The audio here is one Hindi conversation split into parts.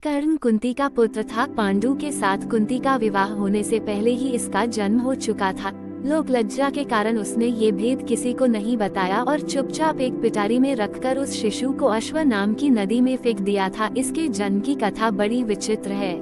कर्ण कुंती का पुत्र था। पांडु के साथ कुंती का विवाह होने से पहले ही इसका जन्म हो चुका था। लोक लज्जा के कारण उसने ये भेद किसी को नहीं बताया और चुपचाप एक पिटारी में रखकर उस शिशु को अश्व नाम की नदी में फेंक दिया था। इसके जन्म की कथा बड़ी विचित्र है।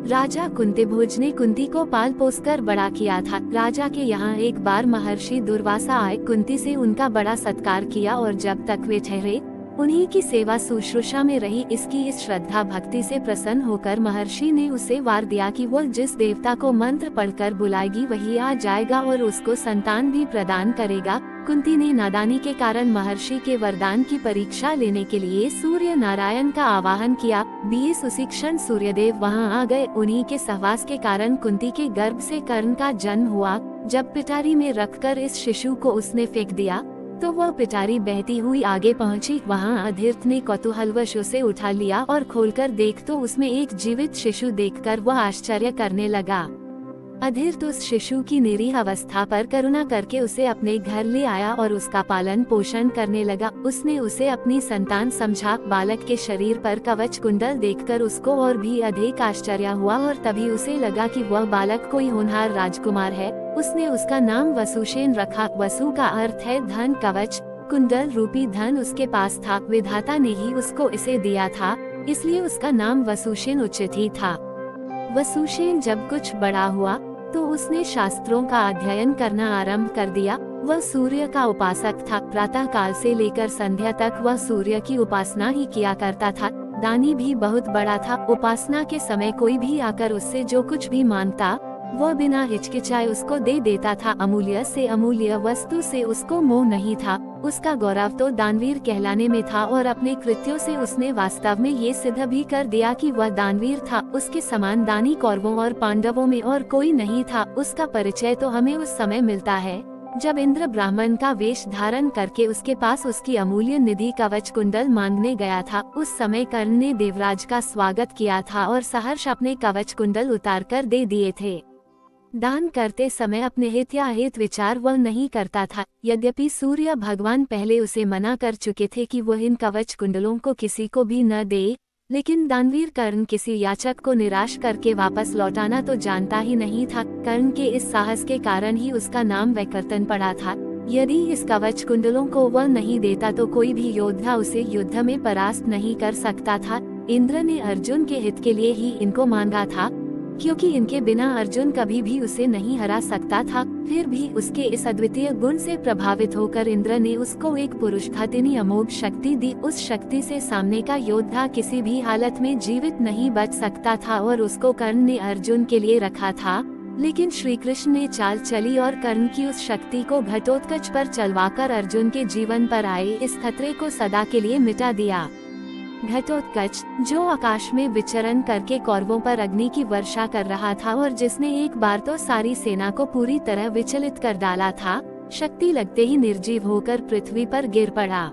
राजा कुंतीभोज ने कुंती को पाल पोस कर बड़ा किया था। राजा के यहाँ एक बार महर्षि दुर्वासा आए, कुंती से उनका बड़ा सत्कार किया और जब तक वे ठहरे उन्हीं की सेवा शुश्रूषा में रही। इसकी इस श्रद्धा भक्ति से प्रसन्न होकर महर्षि ने उसे वार दिया कि वो जिस देवता को मंत्र पढ़कर बुलाएगी वही आ जाएगा और उसको संतान भी प्रदान करेगा। कुंती ने नादानी के कारण महर्षि के वरदान की परीक्षा लेने के लिए सूर्य नारायण का आवाहन किया। 20 उसी क्षण सूर्यदेव वहां आ गए। उन्हीं के सहवास के कारण कुंती के गर्भ से कर्ण का जन्म हुआ। जब पिटारी में रखकर इस शिशु को उसने फेंक दिया तो वह पिटारी बहती हुई आगे पहुंची। वहां अधीर्थ ने कौतूहलवश उसे उठा लिया और खोलकर देख तो उसमें एक जीवित शिशु देखकर वह आश्चर्य करने लगा। अधीर्थ उस शिशु की निरीह अवस्था पर करुणा करके उसे अपने घर ले आया और उसका पालन पोषण करने लगा। उसने उसे अपनी संतान समझा। बालक के शरीर पर कवच कुंडल देखकर उसको और भी अधिक आश्चर्य हुआ और तभी उसे लगा कि वह बालक कोई होनहार राजकुमार है। उसने उसका नाम वसुसेन रखा। वसु का अर्थ है धन। कवच कुंडल रूपी धन उसके पास था। विधाता ने ही उसको इसे दिया था, इसलिए उसका नाम वसुसेन उचित ही था। वसुसेन जब कुछ बड़ा हुआ तो उसने शास्त्रों का अध्ययन करना आरंभ कर दिया। वह सूर्य का उपासक था। प्रातः काल से लेकर संध्या तक वह सूर्य की उपासना ही किया करता था। दानी भी बहुत बड़ा था। उपासना के समय कोई भी आकर उससे जो कुछ भी मांगता वह बिना हिचकिचाए उसको दे देता था। अमूल्य से अमूल्य वस्तु से उसको मोह नहीं था। उसका गौरव तो दानवीर कहलाने में था और अपने कृत्यों से उसने वास्तव में ये सिद्ध भी कर दिया कि वह दानवीर था। उसके समान दानी कौरवों और पांडवों में और कोई नहीं था। उसका परिचय तो हमें उस समय मिलता है जब इंद्र ब्राह्मण का वेश धारण करके उसके पास उसकी अमूल्य निधि कवच कुंडल मांगने गया था। उस समय कर्ण ने देवराज का स्वागत किया था और सहर्ष अपने कवच कुंडल उतार कर दे दिए थे। दान करते समय अपने हित या अहित विचार वह नहीं करता था। यद्यपि सूर्य भगवान पहले उसे मना कर चुके थे कि वह इन कवच कुंडलों को किसी को भी न दे, लेकिन दानवीर कर्ण किसी याचक को निराश करके वापस लौटाना तो जानता ही नहीं था। कर्ण के इस साहस के कारण ही उसका नाम वैकर्तन पड़ा था। यदि इस कवच कुंडलों को वह नहीं देता तो कोई भी योद्धा उसे युद्ध में परास्त नहीं कर सकता था। इंद्र ने अर्जुन के हित के लिए ही इनको मांगा था, क्योंकि इनके बिना अर्जुन कभी भी उसे नहीं हरा सकता था। फिर भी उसके इस अद्वितीय गुण से प्रभावित होकर इंद्र ने उसको एक पुरुष घातिनी अमोघ शक्ति दी। उस शक्ति से सामने का योद्धा किसी भी हालत में जीवित नहीं बच सकता था और उसको कर्ण ने अर्जुन के लिए रखा था। लेकिन श्री कृष्ण ने चाल चली और कर्ण की उस शक्ति को घटोत्कच पर चलवाकर अर्जुन के जीवन पर आए इस खतरे को सदा के लिए मिटा दिया। घटोत्कच, जो आकाश में विचरण करके कौरवों पर अग्नि की वर्षा कर रहा था और जिसने एक बार तो सारी सेना को पूरी तरह विचलित कर डाला था, शक्ति लगते ही निर्जीव होकर पृथ्वी पर गिर पड़ा।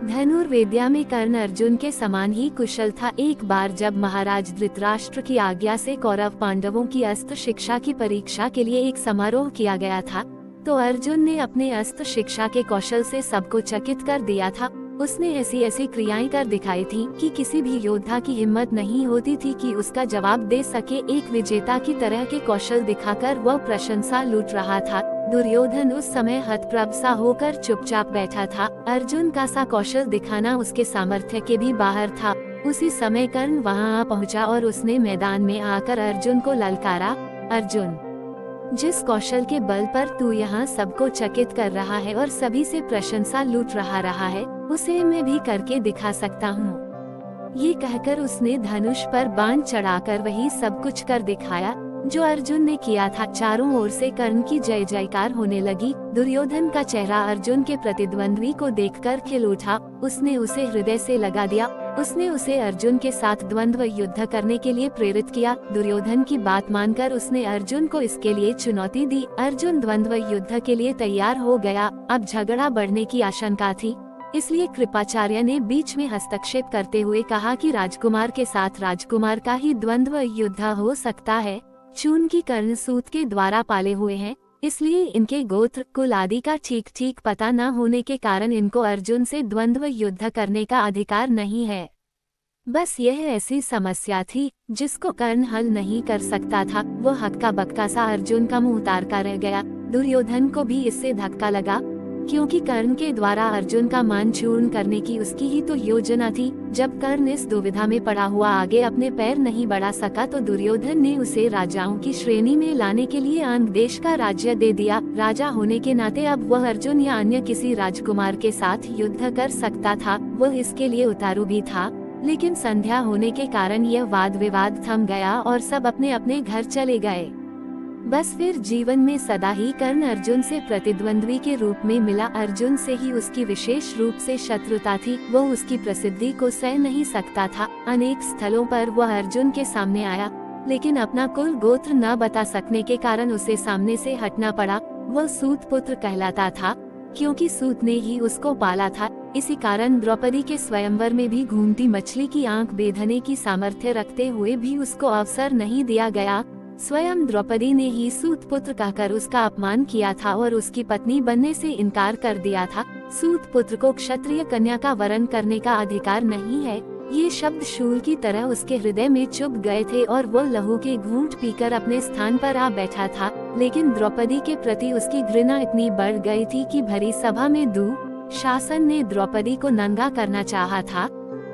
धनुर्विद्या में कर्ण अर्जुन के समान ही कुशल था। एक बार जब महाराज धृतराष्ट्र की आज्ञा से कौरव पांडवों की अस्त्र शिक्षा की परीक्षा के लिए एक समारोह किया गया था, तो अर्जुन ने अपने अस्त्र शिक्षा के कौशल से सबको चकित कर दिया था। उसने ऐसी ऐसी क्रियाएं कर दिखाई थी कि किसी भी योद्धा की हिम्मत नहीं होती थी कि उसका जवाब दे सके। एक विजेता की तरह के कौशल दिखाकर वह प्रशंसा लूट रहा था। दुर्योधन उस समय हतप्रभ सा होकर चुपचाप बैठा था। अर्जुन का सा कौशल दिखाना उसके सामर्थ्य के भी बाहर था। उसी समय कर्ण वहां आ पहुंचा और उसने मैदान में आकर अर्जुन को ललकारा, अर्जुन, जिस कौशल के बल पर तू यहाँ सबको चकित कर रहा है और सभी से प्रशंसा लूट रहा है, उसे मैं भी करके दिखा सकता हूँ। ये कहकर उसने धनुष पर बाण चढ़ाकर वही सब कुछ कर दिखाया जो अर्जुन ने किया था। चारों ओर से कर्ण की जय जयकार होने लगी। दुर्योधन का चेहरा अर्जुन के प्रतिद्वंद्वी को देखकर खिल उठा। उसने उसे हृदय से लगा दिया। उसने उसे अर्जुन के साथ द्वंद्व युद्ध करने के लिए प्रेरित किया। दुर्योधन की बात मानकर उसने अर्जुन को इसके लिए चुनौती दी। अर्जुन द्वंद्व युद्ध के लिए तैयार हो गया। अब झगड़ा बढ़ने की आशंका थी, इसलिए कृपाचार्य ने बीच में हस्तक्षेप करते हुए कहा कि राजकुमार के साथ राजकुमार का ही द्वंद्व युद्ध हो सकता है। चून की कर्ण सूत के द्वारा पाले हुए हैं, इसलिए इनके गोत्र कुल आदि का ठीक ठीक पता न होने के कारण इनको अर्जुन से द्वंद्व युद्ध करने का अधिकार नहीं है। बस यह ऐसी समस्या थी जिसको कर्ण हल नहीं कर सकता था। वो हक्का बक्का सा अर्जुन का मुंह उतार कर रह गया। दुर्योधन को भी इससे धक्का लगा, क्योंकि कर्ण के द्वारा अर्जुन का मान चूर्ण करने की उसकी ही तो योजना थी। जब कर्ण इस दुविधा में पड़ा हुआ आगे अपने पैर नहीं बढ़ा सका तो दुर्योधन ने उसे राजाओं की श्रेणी में लाने के लिए अंग देश का राज्य दे दिया। राजा होने के नाते अब वह अर्जुन या अन्य किसी राजकुमार के साथ युद्ध कर सकता था। वह इसके लिए उतारू भी था, लेकिन संध्या होने के कारण यह वाद विवाद थम गया और सब अपने अपने घर चले गए। बस फिर जीवन में सदा ही कर्ण अर्जुन से प्रतिद्वंद्वी के रूप में मिला। अर्जुन से ही उसकी विशेष रूप से शत्रुता थी। वो उसकी प्रसिद्धि को सह नहीं सकता था। अनेक स्थलों पर वह अर्जुन के सामने आया, लेकिन अपना कुल गोत्र न बता सकने के कारण उसे सामने से हटना पड़ा। वह सूत पुत्र कहलाता था, क्योंकि सूत ने ही उसको पाला था। इसी कारण द्रौपदी के स्वयंवर में भी घूमती मछली की आंख बेधने की सामर्थ्य रखते हुए भी उसको अवसर नहीं दिया गया। स्वयं द्रौपदी ने ही सूत पुत्र कहकर उसका अपमान किया था और उसकी पत्नी बनने से इनकार कर दिया था। सूत पुत्र को क्षत्रिय कन्या का वरण करने का अधिकार नहीं है। ये शब्द शूल की तरह उसके हृदय में चुभ गए थे और वो लहू के घूंट पीकर अपने स्थान पर आ बैठा था। लेकिन द्रौपदी के प्रति उसकी घृणा इतनी बढ़ गई थी कि भरी सभा में दुशासन ने द्रौपदी को नंगा करना चाहा था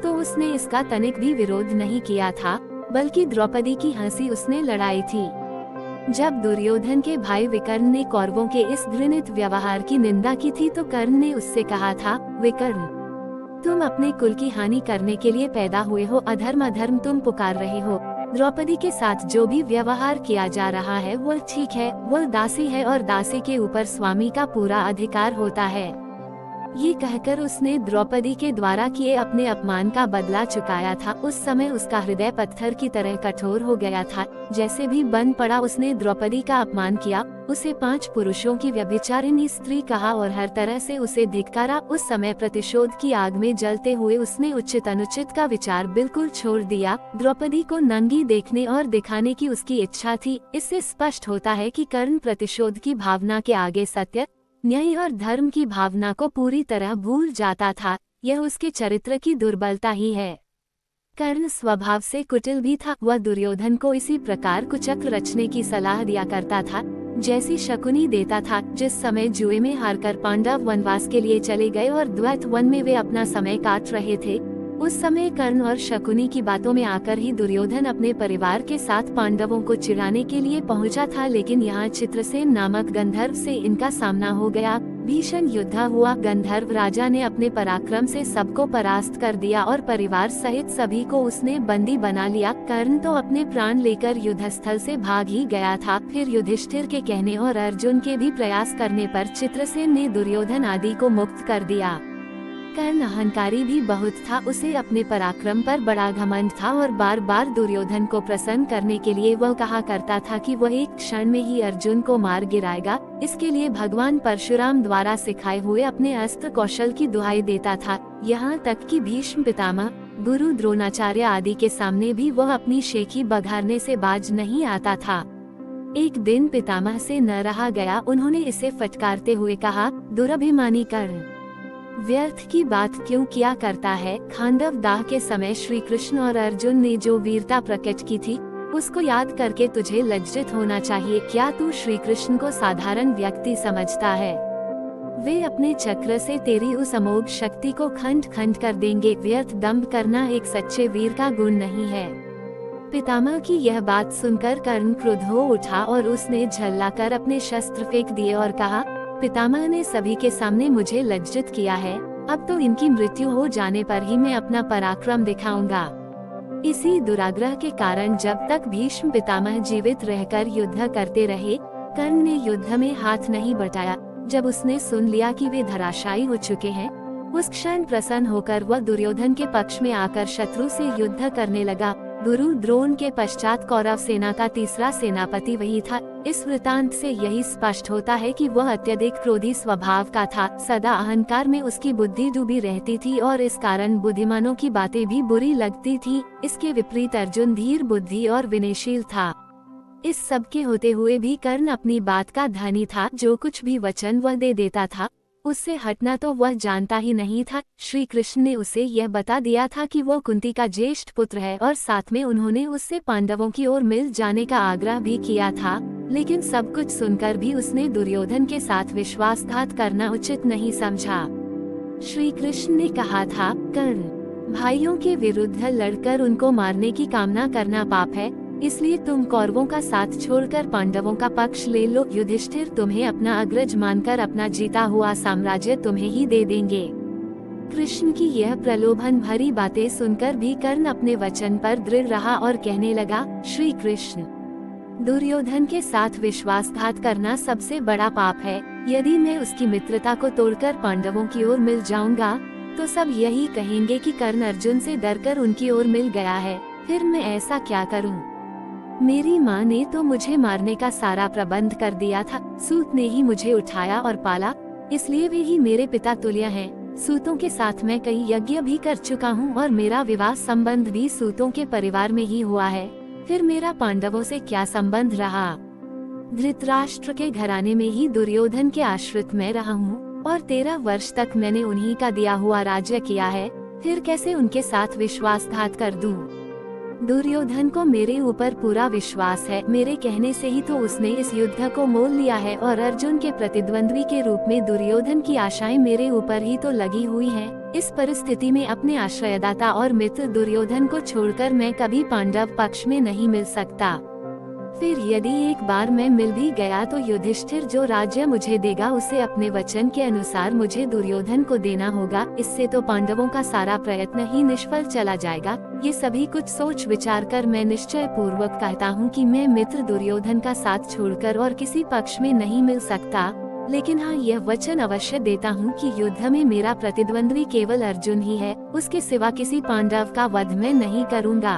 तो उसने इसका तनिक भी विरोध नहीं किया था, बल्कि द्रौपदी की हंसी उसने लड़ाई थी। जब दुर्योधन के भाई विकर्ण ने कौरवों के इस घृणित व्यवहार की निंदा की थी तो कर्ण ने उससे कहा था, विकर्ण, तुम अपने कुल की हानि करने के लिए पैदा हुए हो। अधर्म अधर्म तुम पुकार रहे हो। द्रौपदी के साथ जो भी व्यवहार किया जा रहा है वह ठीक है। वह दासी है और दासी के ऊपर स्वामी का पूरा अधिकार होता है। ये कहकर उसने द्रौपदी के द्वारा किए अपने अपमान का बदला चुकाया था। उस समय उसका हृदय पत्थर की तरह कठोर हो गया था। जैसे भी बन पड़ा उसने द्रौपदी का अपमान किया, उसे 5 पुरुषों की व्यभिचारिणी स्त्री कहा और हर तरह से उसे धिक्कारा। उस समय प्रतिशोध की आग में जलते हुए उसने उचित अनुचित का विचार बिल्कुल छोड़ दिया। द्रौपदी को नंगी देखने और दिखाने की उसकी इच्छा थी। इससे स्पष्ट होता है कि कर्ण प्रतिशोध की भावना के आगे सत्य, न्याय और धर्म की भावना को पूरी तरह भूल जाता था। यह उसके चरित्र की दुर्बलता ही है। कर्ण स्वभाव से कुटिल भी था। वह दुर्योधन को इसी प्रकार कुचक्र रचने की सलाह दिया करता था जैसी शकुनी देता था। जिस समय जुए में हारकर पांडव वनवास के लिए चले गए और द्वैत वन में वे अपना समय काट रहे थे, उस समय कर्ण और शकुनी की बातों में आकर ही दुर्योधन अपने परिवार के साथ पांडवों को चिढ़ाने के लिए पहुंचा था। लेकिन यहाँ चित्रसेन नामक गंधर्व से इनका सामना हो गया। भीषण युद्ध हुआ। गंधर्व राजा ने अपने पराक्रम से सबको परास्त कर दिया और परिवार सहित सभी को उसने बंदी बना लिया। कर्ण तो अपने प्राण लेकर युद्धस्थल से भाग ही गया था। फिर युधिष्ठिर के कहने और अर्जुन के भी प्रयास करने पर चित्रसेन ने दुर्योधन आदि को मुक्त कर दिया। कर्ण अहंकारी भी बहुत था। उसे अपने पराक्रम पर बड़ा घमंड था और बार बार दुर्योधन को प्रसन्न करने के लिए वह कहा करता था कि वह एक क्षण में ही अर्जुन को मार गिराएगा। इसके लिए भगवान परशुराम द्वारा सिखाए हुए अपने अस्त्र कौशल की दुहाई देता था। यहाँ तक कि भीष्म पितामह, गुरु द्रोणाचार्य आदि के सामने भी वह अपनी शेखी बघारने से बाज नहीं आता था। एक दिन पितामह से न रहा गया। उन्होंने इसे फटकारते हुए कहा, दुरभिमानी कर्ण, व्यर्थ की बात क्यों किया करता है। खांडव दाह के समय श्री कृष्ण और अर्जुन ने जो वीरता प्रकट की थी उसको याद करके तुझे लज्जित होना चाहिए। क्या तू श्री कृष्ण को साधारण व्यक्ति समझता है? वे अपने चक्र से तेरी उस अमोघ शक्ति को खंड खंड कर देंगे। व्यर्थ दंभ करना एक सच्चे वीर का गुण नहीं है। पितामह की यह बात सुनकर कर्ण क्रुद्ध हो उठा और उसने झल्लाकर अपने शस्त्र फेंक दिए और कहा, पितामह ने सभी के सामने मुझे लज्जित किया है। अब तो इनकी मृत्यु हो जाने पर ही मैं अपना पराक्रम दिखाऊंगा। इसी दुराग्रह के कारण जब तक भीष्म पितामह जीवित रहकर युद्ध करते रहे, कर्ण ने युद्ध में हाथ नहीं बटाया। जब उसने सुन लिया कि वे धराशायी हो चुके हैं, उस क्षण प्रसन्न होकर वह दुर्योधन के पक्ष में आकर शत्रु से युद्ध करने लगा। गुरु द्रोण के पश्चात कौरव सेना का तीसरा सेनापति वही था। इस वृतांत से यही स्पष्ट होता है कि वह अत्यधिक क्रोधी स्वभाव का था। सदा अहंकार में उसकी बुद्धि डूबी रहती थी और इस कारण बुद्धिमानों की बातें भी बुरी लगती थी। इसके विपरीत अर्जुन धीर बुद्धि और विनयशील था। इस सब के होते हुए भी कर्ण अपनी बात का धनी था। जो कुछ भी वचन वह दे देता था उससे हटना तो वह जानता ही नहीं था। श्री कृष्ण ने उसे यह बता दिया था कि वो कुंती का ज्येष्ठ पुत्र है और साथ में उन्होंने उससे पांडवों की ओर मिल जाने का आग्रह भी किया था। लेकिन सब कुछ सुनकर भी उसने दुर्योधन के साथ विश्वासघात करना उचित नहीं समझा। श्री कृष्ण ने कहा था, कर्ण, भाइयों के विरुद्ध लड़कर उनको मारने की कामना करना पाप है, इसलिए तुम कौरवों का साथ छोड़कर पांडवों का पक्ष ले लो। युधिष्ठिर तुम्हें अपना अग्रज मानकर अपना जीता हुआ साम्राज्य तुम्हें ही दे देंगे। कृष्ण की यह प्रलोभन भरी बातें सुनकर भी कर्ण अपने वचन पर दृढ़ रहा और कहने लगा, श्री कृष्ण, दुर्योधन के साथ विश्वासघात करना सबसे बड़ा पाप है। यदि मैं उसकी मित्रता को तोड़कर पांडवों की ओर मिल जाऊंगा तो सब यही कहेंगे कि कर्ण अर्जुन से डरकर उनकी ओर मिल गया है। फिर मैं ऐसा क्या करूं? मेरी माँ ने तो मुझे मारने का सारा प्रबंध कर दिया था। सूत ने ही मुझे उठाया और पाला, इसलिए वे ही मेरे पिता तुल्य हैं। सूतों के साथ मैं कई यज्ञ भी कर चुका हूँ और मेरा विवाह संबंध भी सूतों के परिवार में ही हुआ है। फिर मेरा पांडवों से क्या संबंध रहा? धृतराष्ट्र के घराने में ही दुर्योधन के आश्रित मैं रहा हूँ और 13 वर्ष तक मैंने उन्हीं का दिया हुआ राज्य किया है। फिर कैसे उनके साथ विश्वासघात कर दूं? दुर्योधन को मेरे ऊपर पूरा विश्वास है। मेरे कहने से ही तो उसने इस युद्ध को मोल लिया है और अर्जुन के प्रतिद्वंद्वी के रूप में दुर्योधन की आशाएं मेरे ऊपर ही तो लगी हुई हैं। इस परिस्थिति में अपने आश्रयदाता और मित्र दुर्योधन को छोड़कर मैं कभी पांडव पक्ष में नहीं मिल सकता। फिर यदि एक बार मैं मिल भी गया तो युधिष्ठिर जो राज्य मुझे देगा उसे अपने वचन के अनुसार मुझे दुर्योधन को देना होगा। इससे तो पांडवों का सारा प्रयत्न ही निष्फल चला जाएगा। ये सभी कुछ सोच विचार कर मैं निश्चय पूर्वक कहता हूँ कि मैं मित्र दुर्योधन का साथ छोड़कर और किसी पक्ष में नहीं मिल सकता। लेकिन हाँ, यह वचन अवश्य देता हूँ कि युद्ध में मेरा प्रतिद्वंद्वी केवल अर्जुन ही है। उसके सिवा किसी पांडव का वध मैं नहीं करूँगा।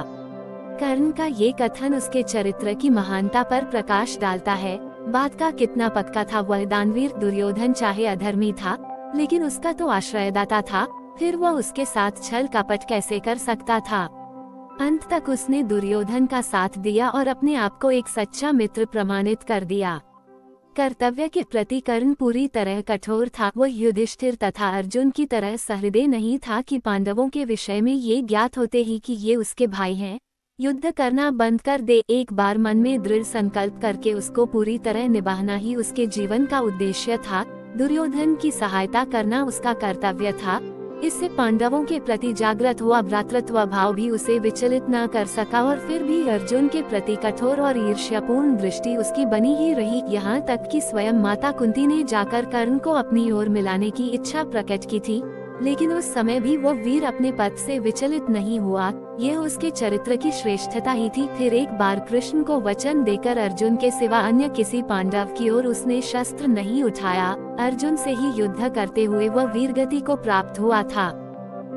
कर्ण का ये कथन उसके चरित्र की महानता पर प्रकाश डालता है। बात का कितना पक्का था। वह दानवीर दुर्योधन चाहे अधर्मी था, लेकिन उसका तो आश्रयदाता था। फिर वह उसके साथ छल कपट कैसे कर सकता था? अंत तक उसने दुर्योधन का साथ दिया और अपने आप को एक सच्चा मित्र प्रमाणित कर दिया। कर्तव्य के प्रति कर्ण पूरी तरह कठोर था। वह युधिष्ठिर तथा अर्जुन की तरह सहृदय नहीं था कि पांडवों के विषय में ये ज्ञात होते ही कि ये उसके भाई हैं, युद्ध करना बंद कर दे। एक बार मन में दृढ़ संकल्प करके उसको पूरी तरह निभाना ही उसके जीवन का उद्देश्य था। दुर्योधन की सहायता करना उसका कर्तव्य था। इससे पांडवों के प्रति जागृत हुआ भ्रातृत्व भाव भी उसे विचलित न कर सका और फिर भी अर्जुन के प्रति कठोर और ईर्ष्यापूर्ण दृष्टि उसकी बनी ही रही। यहाँ तक कि स्वयं माता कुंती ने जाकर कर्ण को अपनी ओर मिलाने की इच्छा प्रकट की थी, लेकिन उस समय भी वो वीर अपने पद से विचलित नहीं हुआ। यह उसके चरित्र की श्रेष्ठता ही थी। फिर एक बार कृष्ण को वचन देकर अर्जुन के सिवा अन्य किसी पांडव की ओर उसने शस्त्र नहीं उठाया। अर्जुन से ही युद्ध करते हुए वह वीरगति को प्राप्त हुआ था।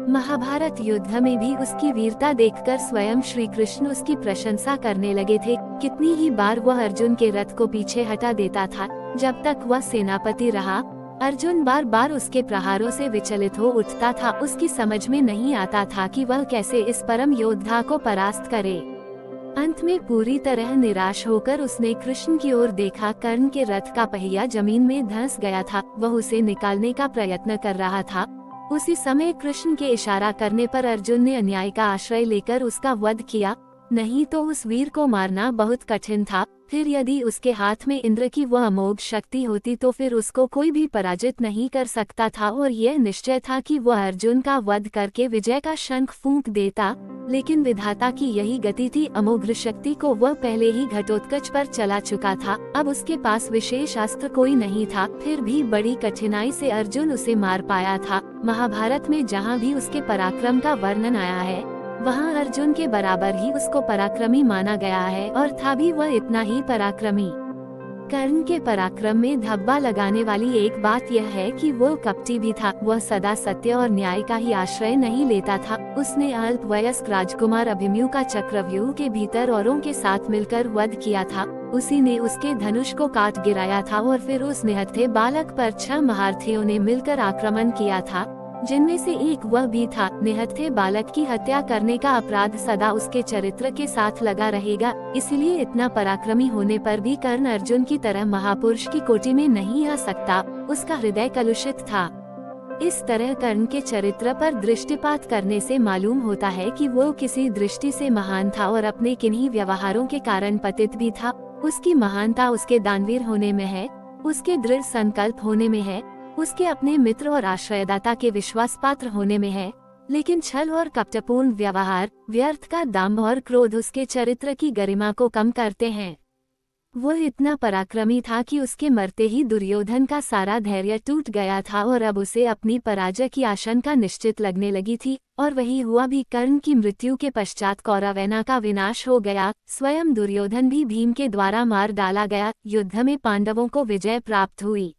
महाभारत युद्ध में भी उसकी वीरता देखकर स्वयं श्री कृष्ण उसकी प्रशंसा करने लगे थे। कितनी ही बार वह अर्जुन के रथ को पीछे हटा देता था। जब तक वह सेनापति रहा, अर्जुन बार बार उसके प्रहारों से विचलित हो उठता था। उसकी समझ में नहीं आता था कि वह कैसे इस परम योद्धा को परास्त करे। अंत में पूरी तरह निराश होकर उसने कृष्ण की ओर देखा। कर्ण के रथ का पहिया जमीन में धंस गया था। वह उसे निकालने का प्रयत्न कर रहा था। उसी समय कृष्ण के इशारा करने पर अर्जुन ने अन्याय का आश्रय लेकर उसका वध किया। नहीं तो उस वीर को मारना बहुत कठिन था। फिर यदि उसके हाथ में इंद्र की वह अमोघ शक्ति होती तो फिर उसको कोई भी पराजित नहीं कर सकता था और यह निश्चय था कि वह अर्जुन का वध करके विजय का शंख फूंक देता। लेकिन विधाता की यही गति थी। अमोघ शक्ति को वह पहले ही घटोत्कच पर चला चुका था। अब उसके पास विशेष अस्त्र कोई नहीं था। फिर भी बड़ी कठिनाई से अर्जुन उसे मार पाया था। महाभारत में जहाँ भी उसके पराक्रम का वर्णन आया है, वहाँ अर्जुन के बराबर ही उसको पराक्रमी माना गया है और था भी वह इतना ही पराक्रमी। कर्ण के पराक्रम में धब्बा लगाने वाली एक बात यह है कि वो कपटी भी था। वह सदा सत्य और न्याय का ही आश्रय नहीं लेता था। उसने अल्प वयस्क राजकुमार अभिमन्यु का चक्रव्यूह के भीतर औरों के साथ मिलकर वध किया था। उसी ने उसके धनुष को काट गिराया था और फिर उस निहत्थे बालक पर 6 महारथियों ने मिलकर आक्रमण किया था। जिनमें से एक वह भी था। निहत्थे बालक की हत्या करने का अपराध सदा उसके चरित्र के साथ लगा रहेगा, इसलिए इतना पराक्रमी होने पर भी कर्ण अर्जुन की तरह महापुरुष की कोटि में नहीं आ सकता। उसका हृदय कलुषित था। इस तरह कर्ण के चरित्र पर दृष्टिपात करने से मालूम होता है कि वो किसी दृष्टि से महान था और अपने किन्हीं व्यवहारों के कारण पतित भी था। उसकी महानता उसके दानवीर होने में है, उसके दृढ़ संकल्प होने में है, उसके अपने मित्र और आश्रयदाता के विश्वास पात्र होने में है। लेकिन छल और कपटपूर्ण व्यवहार, व्यर्थ का दंभ और क्रोध उसके चरित्र की गरिमा को कम करते हैं। वह इतना पराक्रमी था कि उसके मरते ही दुर्योधन का सारा धैर्य टूट गया था और अब उसे अपनी पराजय की आशंका निश्चित लगने लगी थी। और वही हुआ भी। कर्ण की मृत्यु के पश्चात कौरवसेना का विनाश हो गया। स्वयं दुर्योधन भी भीम के द्वारा मार डाला गया। युद्ध में पांडवों को विजय प्राप्त हुई।